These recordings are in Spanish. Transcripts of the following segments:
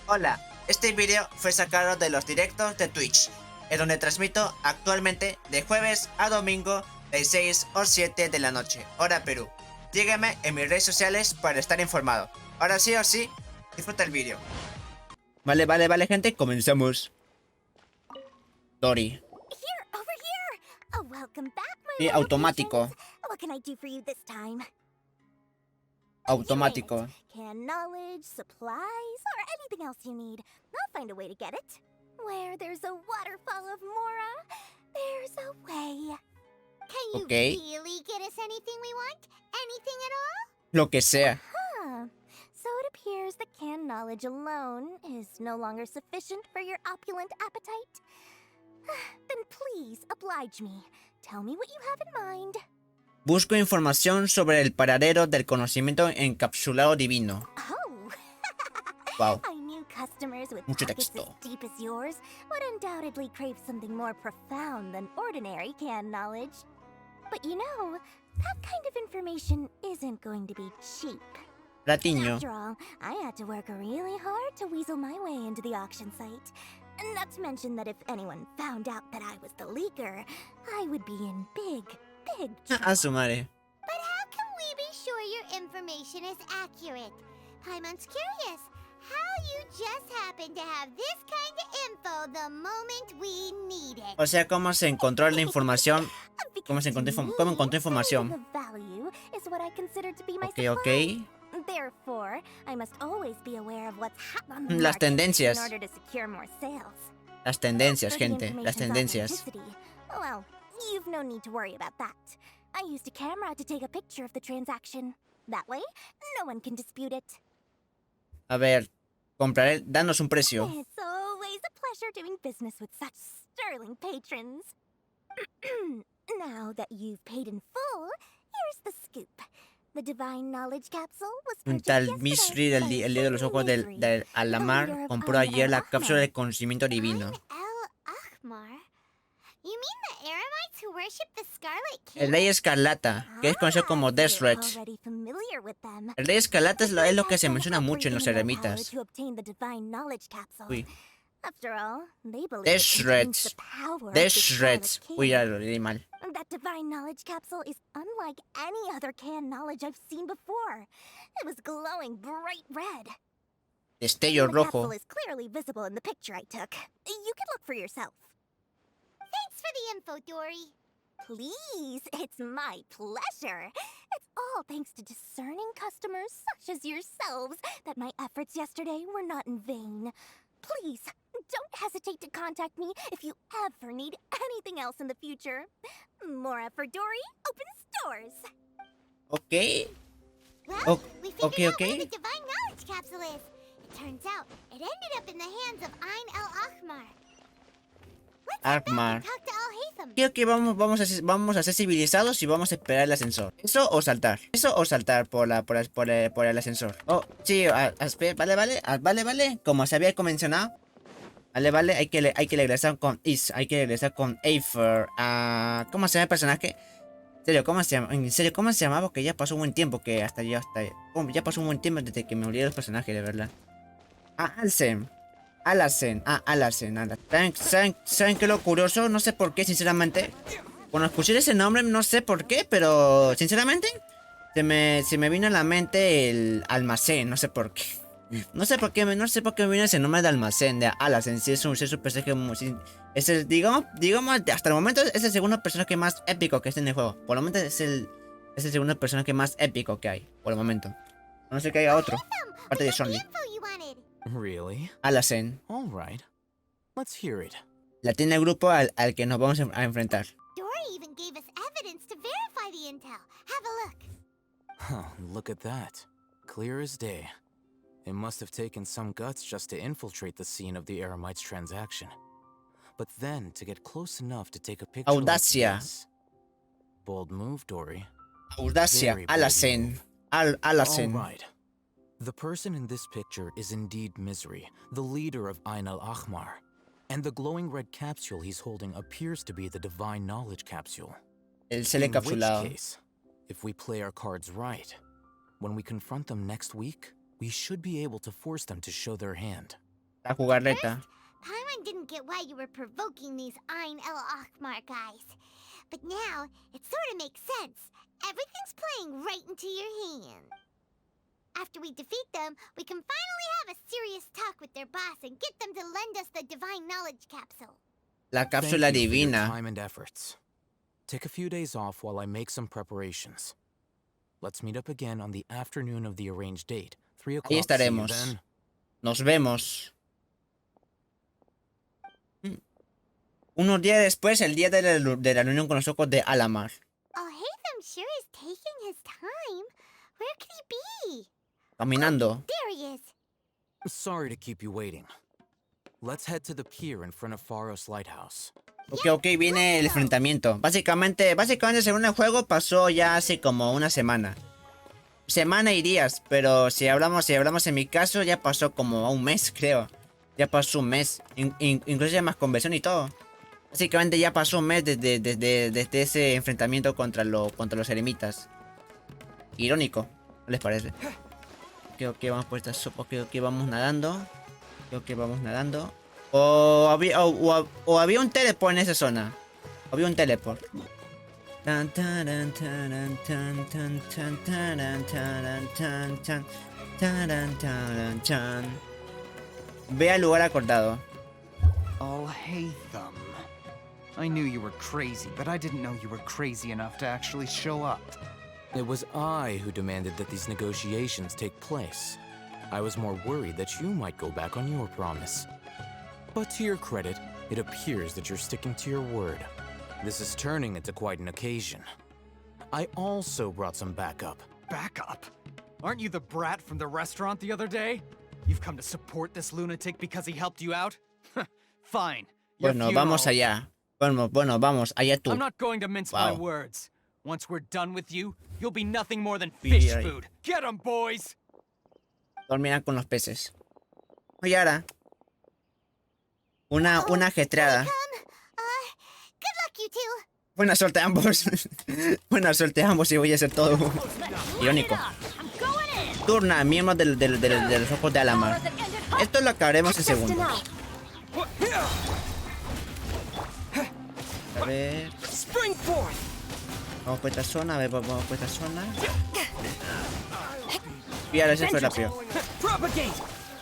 Hola, este vídeo fue sacado de los directos de Twitch, en donde transmito actualmente de jueves a domingo de 6 o 7 de la noche, hora Perú. Sígueme en mis redes sociales para estar informado. Ahora sí o sí, disfruta el vídeo. Vale, gente, comenzamos. Dory. Sí, automático. Automático. Can knowledge, supplies, or anything else you need. I'll find a way to get it. Where there's a waterfall of Mora, there's a way. Can you really get us anything we want? Anything at all? Lo que sea. Huh. So it appears that canned knowledge alone is no longer sufficient for your opulent appetite. Then please oblige me. Tell me what you have in mind. Busco información sobre el paradero del conocimiento encapsulado divino. Oh. Wow. I knew customers with Mucho pockets texto. as deep as yours would undoubtedly crave something more profound than ordinary canned knowledge. But you know, that kind of information isn't going to be cheap. Latiño. After all, I had to work really hard to weasel my way into the auction site. Not to mention that if anyone found out that I was the leaker, I would be in big trouble. A su madre. But how can we be sure your information is accurate? Paimon's curious how you just happen to have this kind of info the moment we need it. O sea, ¿cómo se encontró la información? ¿Cómo se encontró, cómo encontró información? The value is what I consider to be my Ok. Therefore, I must always be aware of what's hot on the Las market tendencias. in order to secure more sales. Las tendencias, For the gente. Las information's tendencias. authenticity, well, you've no need to worry about that. I used a camera to take a picture of the transaction. That way, no one can dispute it. A ver, compraré. Danos un precio. It's always a pleasure doing business with such sterling patrons. Now that you've paid in full, here's the scoop. The divine knowledge capsule was Un purchased tal yesterday Misri by del día de los Saint ojos Misri, del the Alamar leader of compró ayer la Al-Ahmar. cápsula de conocimiento divino. Al-Ahmar? You mean the Eremites who worship the Scarlet King? El Rey Escarlata, que es conocido como You're Desret. already familiar with them. El Rey Escarlata es lo que se They menciona have mucho en los everything in their eremitas. power to obtain the divine knowledge capsule. Uy. After all, they believe it Desret. contains the power of the Desret. Scarlet King. Uy, ya lo leí mal. That divine knowledge capsule is unlike any other canned knowledge I've seen before. It was glowing bright red. Destello The rojo. capsule is clearly visible in the picture I took. You can look for yourself. Thanks for the info, Dory. Please, it's my pleasure. It's all thanks to discerning customers such as yourselves that my efforts yesterday were not in vain. Please, don't hesitate to contact me if you ever need anything else in the future. Mora for Dory opens doors. Ok. Well, we figured out okay. where the divine knowledge capsule is. It turns out it ended up in the hands of Al-Ahmar. Let's head back Ahmar. and talk to Al-Haytham. Creo que vamos a ser civilizados y vamos a esperar el ascensor. Eso o saltar. Eso o saltar por el ascensor. Oh, sí, vale. Como se había mencionado. Vale, hay que regresar con hay que regresar con Aether. ¿Cómo se llama el personaje? En serio, ¿cómo se llama? Porque ya pasó un buen tiempo que ya pasó un buen tiempo desde que me olvidé los personajes, de verdad. Alhacén. ¿Saben qué es lo curioso? No sé por qué, sinceramente. Cuando escuché ese nombre, no sé por qué, pero sinceramente se me vino a la mente el almacén, no sé por qué. No sé por qué me vino ese nombre de almacén, de Alhacén. Sí, es un personaje muy... digamos, hasta el momento es el segundo personaje más épico que está en el juego. Por el momento es el segundo personaje más épico que hay, por el momento. No sé que haya otro, aparte de Sonny. Really? Alhacén. All right. Let's hear it. La tiene el grupo al que nos vamos a enfrentar. Dory even gave us evidence to verify the intel. Have a look. Huh, look at that. Clear as day. It must have taken some guts just to infiltrate the scene of the Eremites transaction. But then to get close enough to take a picture Audacia. like this. Bold move, Dory. Audacia. Very bold Alhacén. move. Alhacén. All right. The person in this picture is indeed Misri, the leader of Al-Ahmar. And the glowing red capsule he's holding appears to be the divine knowledge capsule. El ser In which encapsulado. case, if we play our cards right, when we confront them next week, we should be able to force them to show their hand. La jugarreta. Paimon didn't get why you were provoking these Ein El Achmar guys. But now, it sort of makes sense. Everything's playing right into your hand. After we defeat them, we can finally have a serious talk with their boss and get them to lend us the divine knowledge capsule. La cápsula Thank you for your divina. time and efforts. Take a few days off while I make some preparations. Let's meet up again on the afternoon of the arranged date. 3 o'clock. Ahí See you estaremos. then. Nos vemos. Unos días después, el día de la reunión con los ojos de Alamar. Alhacén sure is taking his time. Where could he be? Caminando. There he is. Sorry to keep you waiting. Let's head to the pier in front of Faros Lighthouse. Ok, viene el enfrentamiento. Básicamente, según el juego, pasó ya hace como una semana. Semana y días, pero si hablamos en mi caso, ya pasó como un mes, creo. Ya pasó un mes. Incluso ya más conversión y todo. Básicamente ya pasó un mes desde ese enfrentamiento contra los eremitas. Irónico, ¿no les parece? Ok, vamos por esta sopa. Ok, vamos nadando. Ok, vamos nadando. O había un teleport en esa zona. Había un teleport. Ve al lugar acordado. Alhacén. I knew you were crazy, but I didn't know you were crazy enough to actually show up. It was I who demanded that these negotiations take place. I was more worried that you might go back on your promise. But to your credit, it appears that you're sticking to your word. This is turning into quite an occasion. I also brought some backup. Backup? Aren't you the brat from the restaurant the other day? You've come to support this lunatic because he helped you out? Fine. Your Bueno, funeral. vamos allá. Bueno, vamos, allá tú. I'm not going to mince Wow. my words. Once we're done with you, you'll be nothing more than fish Bien. food. Get 'em, boys! Dormirán con los peces. Oye, ahora. Una ajetreada. Good luck, you two. Buena suerte a ambos. Buena suerte a ambos y voy a hacer todo. Irónico. Turna, miembros de los ojos de Alamar. Esto lo acabaremos en segundos. A ver. Vamos por esta zona, a ver, vamos por esta zona. Y ahora ese fue rápido.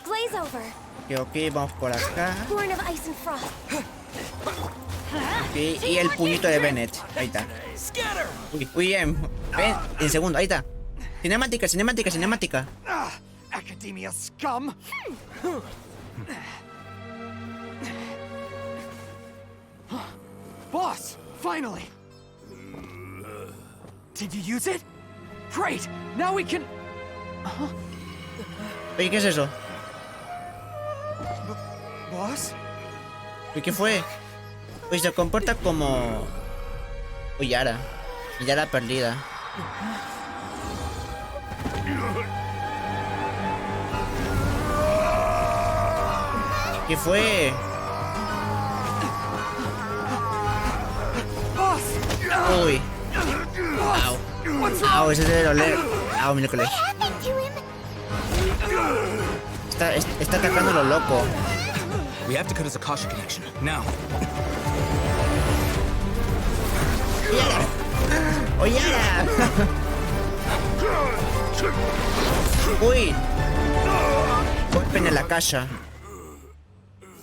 Glaze over. Ok, vamos por acá. Born of ice and frost. Ok, y el puñito de Bennett. Ahí está. Uy, bien. Ven, en segundo, ahí está. Cinemática. Academia scum! Boss! Finally! Did you use it? Great! Now we can... Oye, ¿qué es eso? Boss? Oye, ¿qué fue? Oye, se comporta como... Uy, Yara perdida. ¿Qué fue? Boss! Uy. Au, ese debe doler. Au, miércoles. Happened to him. Está atacando lo loco. We have to cut his Akasha connection, now. ¡Oye, Yara! ¡Uy! Golpe en la casa.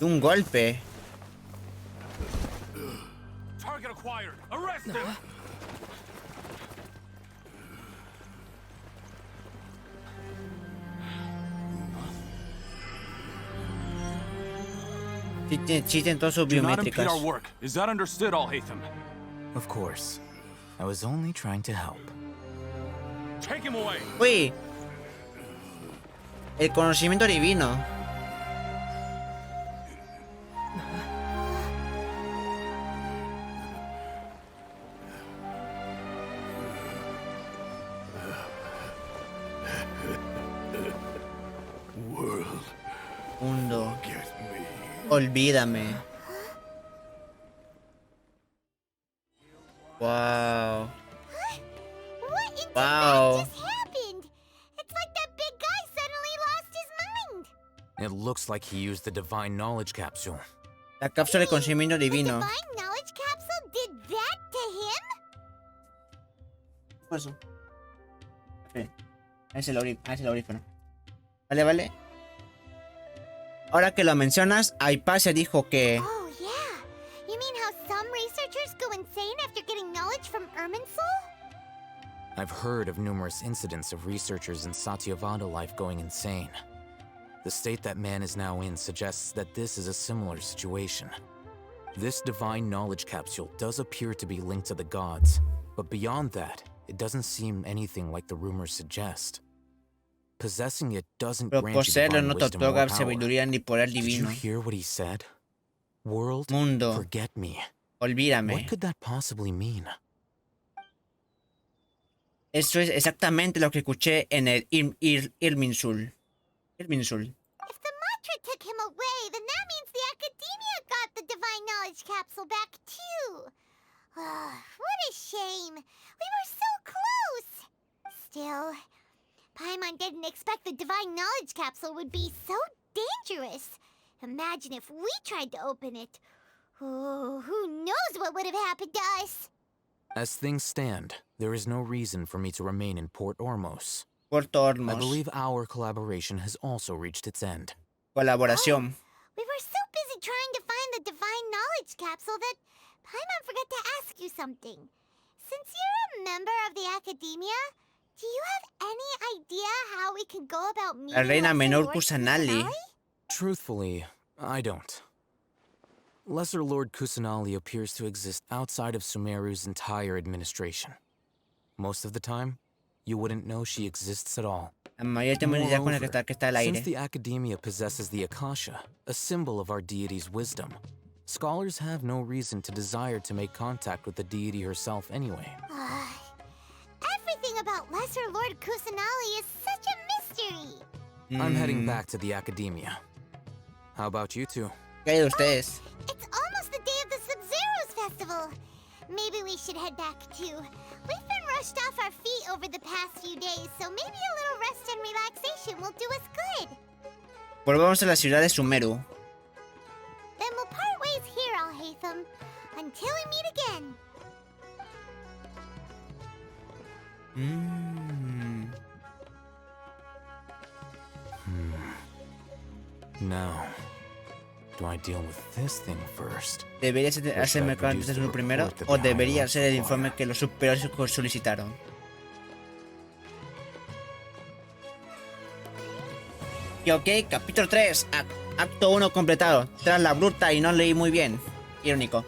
Un golpe. Target acquired. Arrest him. Chisten todas sus Do not impede biométricas. our work. Is that understood, Alhacén? Of course. I was only trying to help. Take him away. Uy. El conocimiento divino. Mundo. Olvídame. Wow. What in the Wow. just happened? It's like that big guy suddenly lost his mind. It looks like he used the divine knowledge capsule. La cápsula de conocimiento The divino. divine knowledge capsule did that to him? ¿Qué pasó? Es el audífono. Vale, vale. Ahora que lo mencionas, Hypatia dijo que... Oh, yeah. You mean how some researchers go insane after getting knowledge from Irminsul? I've heard of numerous incidents of researchers in Satyavada life going insane. The state that man is now in suggests that this is a similar situation. This divine knowledge capsule does appear to be linked to the gods, but beyond that, it doesn't seem anything like the rumors suggest. Possessing it doesn't Pero grant you poseerlo divine no te wisdom or otorga power. sabiduría ni poder Did you divino. hear what he said? World, Mundo, forget me. olvídame. What could that possibly mean? Esto es exactamente lo que escuché en el Irminsul. Irminsul. If the mantra took him away, then that means the academia got the divine knowledge capsule back too. What a shame. We were so close. Still, Paimon didn't expect the divine knowledge capsule would be so dangerous. Imagine if we tried to open it. Oh, who knows what would have happened to us? As things stand, there is no reason for me to remain in Port Ormos. Puerto I Ormos. believe our collaboration has also reached its end. Colaboración. We were so busy trying to find the divine knowledge capsule that Paimon forgot to ask you something. Since you're a member of the academia, do you have any idea how we can go about meeting La reina Lesser menor Lord Kusanali. Kusanali? Truthfully, I don't. Lesser Lord Kusanali appears to exist outside of Sumeru's entire administration. Most of the time, you wouldn't know she exists at all. La mayoría tenemos idea con la Moreover, que está al since aire. the academia possesses the Akasha, a symbol of our deity's wisdom, scholars have no reason to desire to make contact with the deity herself anyway. Everything about Lesser Lord Kusanali is such a mystery. I'm heading back to the academia. How about you two? ¿Qué hay de ustedes? It's almost the day of the Sub-Zero's festival. Maybe we should head back too. We've been rushed off our feet over the past few days, so maybe a little rest and relaxation will do us good. Volvamos a la ciudad de Sumeru. Then we'll part ways here, Alhacén, until we meet again. Now, do I deal with this thing first? ¿Debería hacerme antes de lo primero o debería hacer el informe que los superiores solicitaron? Y ok, capítulo 3, acto 1 completado. Tras la bruta y no leí muy bien. Irónico.